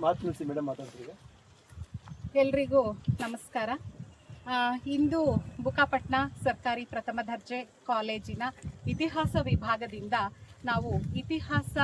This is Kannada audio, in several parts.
ಮಾತು ತಿಳಿಸಿ ಮೇಡಮ್, ಮಾತಾಡ್ತೀವಿ. ಎಲ್ರಿಗೂ ನಮಸ್ಕಾರ. ಇಂದು ಬುಕ್ಕಾಪಟ್ನ ಸರ್ಕಾರಿ ಪ್ರಥಮ ದರ್ಜೆ ಕಾಲೇಜಿನ ಇತಿಹಾಸ ವಿಭಾಗದಿಂದ ನಾವು ಇತಿಹಾಸ,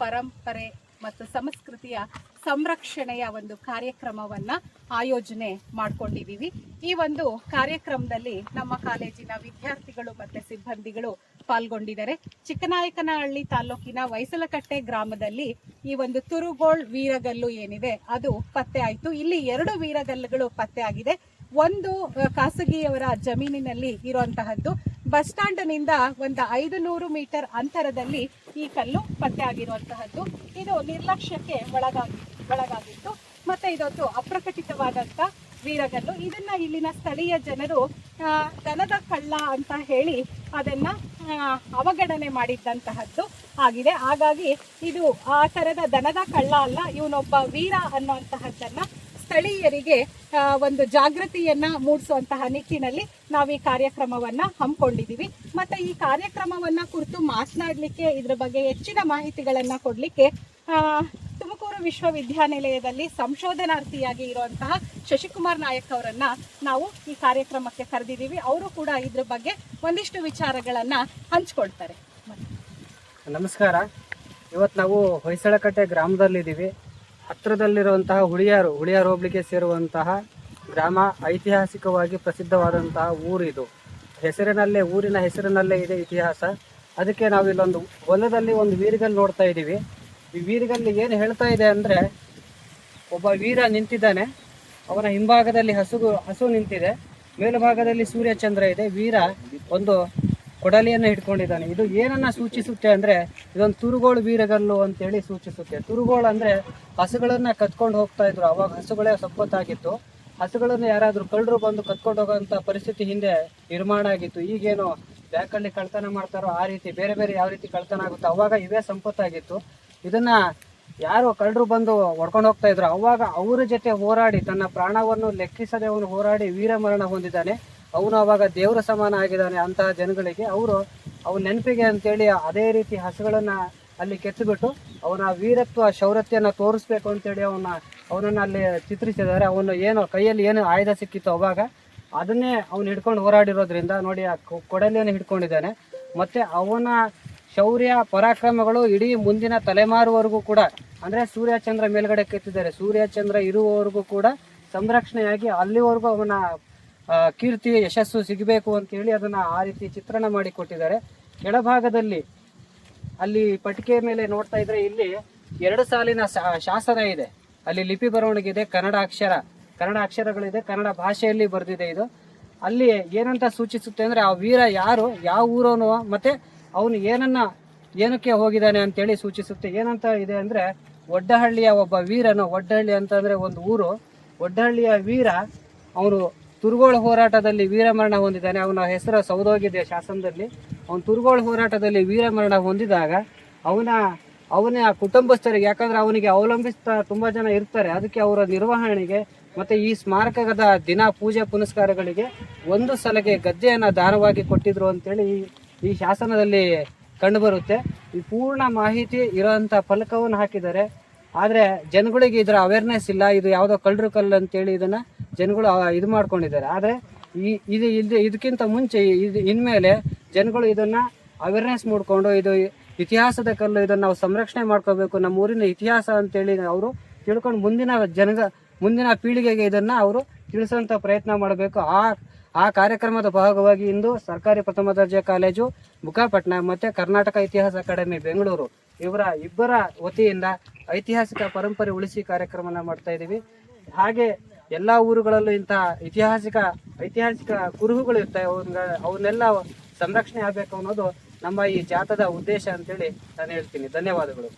ಪರಂಪರೆ ಮತ್ತು ಸಂಸ್ಕೃತಿಯ ಸಂರಕ್ಷಣೆಯ ಒಂದು ಕಾರ್ಯಕ್ರಮವನ್ನು ಆಯೋಜನೆ ಮಾಡಿಕೊಂಡಿದ್ದೀವಿ. ಈ ಒಂದು ಕಾರ್ಯಕ್ರಮದಲ್ಲಿ ನಮ್ಮ ಕಾಲೇಜಿನ ವಿದ್ಯಾರ್ಥಿಗಳು ಮತ್ತು ಸಿಬ್ಬಂದಿಗಳು ಪಾಲ್ಗೊಂಡಿದ್ದಾರೆ. ಚಿಕ್ಕನಾಯಕನಹಳ್ಳಿ ತಾಲೂಕಿನ ವೈಸಲಕಟ್ಟೆ ಗ್ರಾಮದಲ್ಲಿ ಈ ಒಂದು ತುರುಗೋಳ್ ವೀರಗಲ್ಲು ಏನಿದೆ ಅದು ಪತ್ತೆ ಆಯಿತು. ಇಲ್ಲಿ 2 ವೀರಗಲ್ಲುಗಳು ಪತ್ತೆ ಆಗಿದೆ. ಒಂದು ಖಾಸಗಿಯವರ ಜಮೀನಿನಲ್ಲಿ ಇರುವಂತಹದ್ದು. ಬಸ್ ಸ್ಟ್ಯಾಂಡ್ನಿಂದ ಒಂದು 500 ಮೀಟರ್ ಅಂತರದಲ್ಲಿ ಈ ಕಲ್ಲು ಪತ್ತೆ ಆಗಿರುವಂತಹದ್ದು. ಇದು ನಿರ್ಲಕ್ಷ್ಯಕ್ಕೆ ಒಳಗಾಗಿತ್ತು. ಮತ್ತೆ ಇದೊಂದು ಅಪ್ರಕಟಿತವಾದಂಥ ವೀರಗಲ್ಲು. ಇದನ್ನ ಇಲ್ಲಿನ ಸ್ಥಳೀಯ ಜನರು ದನದ ಕಳ್ಳ ಅಂತ ಹೇಳಿ ಅದನ್ನ ಅವಗಣನೆ ಮಾಡಿದ್ದಂತಹದ್ದು ಆಗಿದೆ. ಹಾಗಾಗಿ ಇದು ಆ ಥರದ ದನದ ಕಳ್ಳ ಅಲ್ಲ, ಇವನೊಬ್ಬ ವೀರ ಅನ್ನುವಂತಹದ್ದನ್ನ ಸ್ಥಳೀಯರಿಗೆ ಒಂದು ಜಾಗೃತಿಯನ್ನ ಮೂಡಿಸುವಂತಹ ನಿಟ್ಟಿನಲ್ಲಿ ನಾವು ಈ ಕಾರ್ಯಕ್ರಮವನ್ನ ಹಮ್ಮಿಕೊಂಡಿದ್ದೀವಿ. ಮತ್ತೆ ಈ ಕಾರ್ಯಕ್ರಮವನ್ನ ಕುರಿತು ಮಾತನಾಡಲಿಕ್ಕೆ, ಇದ್ರ ಬಗ್ಗೆ ಹೆಚ್ಚಿನ ಮಾಹಿತಿಗಳನ್ನ ಕೊಡಲಿಕ್ಕೆ ತುಮಕೂರು ವಿಶ್ವವಿದ್ಯಾನಿಲಯದಲ್ಲಿ ಸಂಶೋಧನಾರ್ಥಿಯಾಗಿ ಇರುವಂತಹ ಶಶಿಕುಮಾರ್ ನಾಯಕ್ ಅವರನ್ನ ನಾವು ಈ ಕಾರ್ಯಕ್ರಮಕ್ಕೆ ಕರೆದಿದ್ದೀವಿ. ಅವರು ಕೂಡ ಇದ್ರ ಬಗ್ಗೆ ಒಂದಿಷ್ಟು ವಿಚಾರಗಳನ್ನ ಹಂಚ್ಕೊಳ್ತಾರೆ. ನಮಸ್ಕಾರ. ಇವತ್ತು ನಾವು ಹೊಯ್ಸಳಕಟ್ಟೆ ಗ್ರಾಮದಲ್ಲಿದ್ದೀವಿ. ಹತ್ತಿರದಲ್ಲಿರುವಂತಹ ಹುಳಿಯಾರು ಹೋಬಳಿಗೆ ಸೇರುವಂತಹ ಗ್ರಾಮ. ಐತಿಹಾಸಿಕವಾಗಿ ಪ್ರಸಿದ್ಧವಾದಂತಹ ಊರಿದು. ಊರಿನ ಹೆಸರಿನಲ್ಲೇ ಇದೆ ಇತಿಹಾಸ. ಅದಕ್ಕೆ ನಾವು ಇಲ್ಲೊಂದು ಹೊಲದಲ್ಲಿ ಒಂದು ವೀರಗಲ್ಲು ನೋಡ್ತಾ ಇದ್ದೀವಿ. ಈ ವೀರಗಲ್ಲು ಏನು ಹೇಳ್ತಾ ಇದೆ ಅಂದರೆ, ಒಬ್ಬ ವೀರ ನಿಂತಿದ್ದಾನೆ, ಅವನ ಹಿಂಭಾಗದಲ್ಲಿ ಹಸು ನಿಂತಿದೆ, ಮೇಲುಭಾಗದಲ್ಲಿ ಸೂರ್ಯಚಂದ್ರ ಇದೆ. ವೀರ ಒಂದು ಕೊಡಲಿಯನ್ನು ಹಿಡ್ಕೊಂಡಿದ್ದಾನೆ. ಇದು ಏನನ್ನ ಸೂಚಿಸುತ್ತೆ ಅಂದರೆ, ಇದೊಂದು ತುರುಗೋಳು ವೀರಗಲ್ಲು ಅಂತೇಳಿ ಸೂಚಿಸುತ್ತೆ. ತುರುಗೋಳು ಅಂದರೆ ಹಸುಗಳನ್ನು ಕತ್ಕೊಂಡು ಹೋಗ್ತಾ ಇದ್ರು. ಅವಾಗ ಹಸುಗಳೇ ಸಂಪತ್ತಾಗಿತ್ತು. ಹಸುಗಳನ್ನು ಯಾರಾದರೂ ಕಳ್ಳರು ಬಂದು ಕತ್ಕೊಂಡು ಹೋಗೋಂಥ ಪರಿಸ್ಥಿತಿ ಹಿಂದೆ ನಿರ್ಮಾಣ ಆಗಿತ್ತು. ಈಗೇನು ಬ್ಯಾಕಲ್ಲಿ ಕಳ್ತನ ಮಾಡ್ತಾರೋ ಆ ರೀತಿ ಬೇರೆ ಬೇರೆ ಯಾವ ರೀತಿ ಕಳ್ತನ ಆಗುತ್ತೋ ಅವಾಗ ಇವೇ ಸಂಪತ್ತಾಗಿತ್ತು. ಇದನ್ನ ಯಾರು ಕಳ್ಳರು ಬಂದು ಹೊಡ್ಕೊಂಡು ಹೋಗ್ತಾ ಇದ್ರು, ಅವಾಗ ಅವರ ಜೊತೆ ಹೋರಾಡಿ ತನ್ನ ಪ್ರಾಣವನ್ನು ಲೆಕ್ಕಿಸದೆ ಅವನು ಹೋರಾಡಿ ವೀರಮರಣ ಹೊಂದಿದ್ದಾನೆ. ಅವನು ಅವಾಗ ದೇವರ ಸಮಾನ ಆಗಿದ್ದಾನೆ. ಅಂತಹ ಜನಗಳಿಗೆ ಅವನ ನೆನಪಿಗೆ ಅಂತೇಳಿ ಅದೇ ರೀತಿ ಹಸುಗಳನ್ನ ಅಲ್ಲಿ ಕೆತ್ತಿಬಿಟ್ಟು ಅವನ ವೀರತ್ವ ಶೌರ್ಯತೆಯನ್ನ ತೋರಿಸ್ಬೇಕು ಅಂತೇಳಿ ಅವನನ್ನ ಅಲ್ಲಿ ಚಿತ್ರಿಸಿದ್ದಾರೆ. ಅವನು ಕೈಯಲ್ಲಿ ಏನು ಆಯುಧ ಸಿಕ್ಕಿತ್ತು ಅವಾಗ ಅದನ್ನೇ ಅವನು ಹಿಡ್ಕೊಂಡು ಹೋರಾಡಿರೋದ್ರಿಂದ ನೋಡಿ ಆ ಕೊಡಲಿಯನ್ನು ಹಿಡ್ಕೊಂಡಿದ್ದಾನೆ. ಮತ್ತೆ ಅವನ ಶೌರ್ಯ ಪರಾಕ್ರಮಗಳು ಇಡೀ ಮುಂದಿನ ತಲೆಮಾರುವರೆಗೂ ಕೂಡ, ಅಂದರೆ ಸೂರ್ಯಚಂದ್ರ ಮೇಲ್ಗಡೆ ಕೆತ್ತಿದ್ದಾರೆ, ಸೂರ್ಯಚಂದ್ರ ಇರುವವರೆಗೂ ಕೂಡ ಸಂರಕ್ಷಣೆಯಾಗಿ ಅಲ್ಲಿವರೆಗೂ ಅವನ ಕೀರ್ತಿ ಯಶಸ್ಸು ಸಿಗಬೇಕು ಅಂತೇಳಿ ಅದನ್ನ ಆ ರೀತಿ ಚಿತ್ರಣ ಮಾಡಿ ಕೊಟ್ಟಿದ್ದಾರೆ. ಕೆಳಭಾಗದಲ್ಲಿ ಅಲ್ಲಿ ಪಟ್ಟಿಗೆ ಮೇಲೆ ನೋಡ್ತಾ ಇದ್ರೆ ಇಲ್ಲಿ 2 ಸಾಲಿನ ಶಾಸನ ಇದೆ. ಅಲ್ಲಿ ಲಿಪಿ ಬರವಣಿಗೆ ಇದೆ, ಕನ್ನಡ ಅಕ್ಷರಗಳಿದೆ, ಕನ್ನಡ ಭಾಷೆಯಲ್ಲಿ ಬರೆದಿದೆ. ಇದು ಅಲ್ಲಿ ಏನಂತ ಸೂಚಿಸುತ್ತೆ ಅಂದ್ರೆ, ಆ ವೀರ ಯಾರು, ಯಾವ ಊರವನು, ಮತ್ತೆ ಅವನು ಏನಕ್ಕೆ ಹೋಗಿದ್ದಾನೆ ಅಂತೇಳಿ ಸೂಚಿಸುತ್ತೆ. ಏನಂತ ಇದೆ ಅಂದ್ರೆ, ಒಡ್ಡಹಳ್ಳಿಯ ಒಬ್ಬ ವೀರನು, ಒಡ್ಡಹಳ್ಳಿ ಅಂತಂದ್ರೆ ಒಂದು ಊರು, ಒಡ್ಡಹಳ್ಳಿಯ ವೀರ ಅವನು ತುರುಗೋಳ ಹೋರಾಟದಲ್ಲಿ ವೀರಮರಣ ಹೊಂದಿದ್ದಾನೆ. ಅವನ ಹೆಸರು ಸೌದೋಗಿದೆ ಶಾಸನದಲ್ಲಿ. ಅವನು ತುರುಗೋಳ ಹೋರಾಟದಲ್ಲಿ ವೀರಮರಣ ಹೊಂದಿದಾಗ ಅವನ ಕುಟುಂಬಸ್ಥರಿಗೆ, ಯಾಕಂದ್ರೆ ಅವನಿಗೆ ಅವಲಂಬಿಸ್ತಾ ತುಂಬಾ ಜನ ಇರ್ತಾರೆ, ಅದಕ್ಕೆ ಅವರ ನಿರ್ವಹಣೆಗೆ ಮತ್ತೆ ಈ ಸ್ಮಾರಕದ ದಿನ ಪೂಜೆ ಪುನಸ್ಕಾರಗಳಿಗೆ ಒಂದು ಸಲಗೆ ಗದ್ದೆಯನ್ನ ದಾನವಾಗಿ ಕೊಟ್ಟಿದ್ರು ಅಂತೇಳಿ ಈ ಶಾಸನದಲ್ಲಿ ಕಂಡುಬರುತ್ತೆ. ಈ ಪೂರ್ಣ ಮಾಹಿತಿ ಇರೋಂಥ ಫಲಕವನ್ನು ಹಾಕಿದ್ದಾರೆ. ಆದರೆ ಜನಗಳಿಗೆ ಇದರ ಅವೇರ್ನೆಸ್ ಇಲ್ಲ. ಇದು ಯಾವುದೋ ಕಳ್ಳರು ಕಲ್ಲು ಅಂತೇಳಿ ಇದನ್ನ ಜನಗಳು ಇದು ಮಾಡ್ಕೊಂಡಿದ್ದಾರೆ. ಆದರೆ ಇದಕ್ಕಿಂತ ಮುಂಚೆ ಇನ್ಮೇಲೆ ಜನಗಳು ಇದನ್ನ ಅವೇರ್ನೆಸ್ ಮಾಡಿಕೊಂಡು, ಇದು ಇತಿಹಾಸದ ಕಲ್ಲು, ಇದನ್ನು ನಾವು ಸಂರಕ್ಷಣೆ ಮಾಡ್ಕೋಬೇಕು, ನಮ್ಮ ಊರಿನ ಇತಿಹಾಸ ಅಂತೇಳಿ ಅವರು ತಿಳ್ಕೊಂಡು ಮುಂದಿನ ಪೀಳಿಗೆಗೆ ಇದನ್ನ ಅವರು ತಿಳಿಸುವಂತ ಪ್ರಯತ್ನ ಮಾಡಬೇಕು. ಆ ಕಾರ್ಯಕ್ರಮದ ಭಾಗವಾಗಿ ಇಂದು ಸರ್ಕಾರಿ ಪ್ರಥಮ ದರ್ಜೆ ಕಾಲೇಜು ಬುಕ್ಕಾಪಟ್ನ ಮತ್ತೆ ಕರ್ನಾಟಕ ಇತಿಹಾಸ ಅಕಾಡೆಮಿ ಬೆಂಗಳೂರು ಇಬ್ಬರ ವತಿಯಿಂದ ಐತಿಹಾಸಿಕ ಪರಂಪರೆ ಉಳಿಸಿ ಕಾರ್ಯಕ್ರಮನ ಮಾಡ್ತಾ ಇದ್ದೀವಿ. ಹಾಗೆ ಎಲ್ಲಾ ಊರುಗಳಲ್ಲೂ ಇಂತಹ ಐತಿಹಾಸಿಕ ಕುರುಹುಗಳು ಇರ್ತವೆ. ಅವನ್ನೆಲ್ಲ ಸಂರಕ್ಷಣೆ ಆಗಬೇಕು ಅನ್ನೋದು ನಮ್ಮ ಈ ಜಾಥಾದ ಉದ್ದೇಶ ಅಂತೇಳಿ ನಾನು ಹೇಳ್ತೀನಿ. ಧನ್ಯವಾದಗಳು.